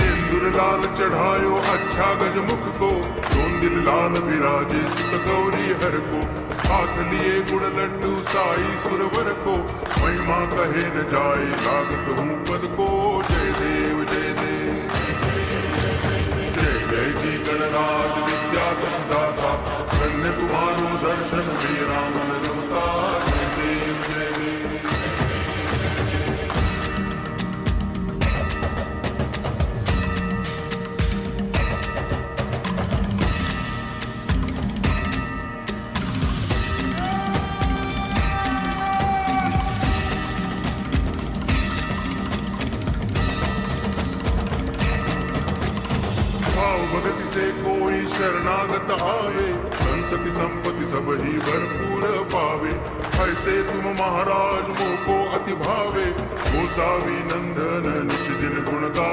सिंदूर लाल चढ़ायो अच्छा गजमुख को, दोन दिल लाल विराजे सुत गौरी हर को। हाथ लिए गुड़ लड्डू साई सुरवर को, महिमा कहे न जाए लागत हूँ पद को। जय देव जय देव जय जय जी गणराज विद्या संदाता, धन्य तुम्हारो दर्शन मेरा मन रमता। जय देव जय देव भगति से कोई शरणागत आए, संतति संपत्ति सब ही भरपूर पावे। ऐसे तुम महाराज मोको अति भावे, गोसावी नंदन निज दिन गुण गावे।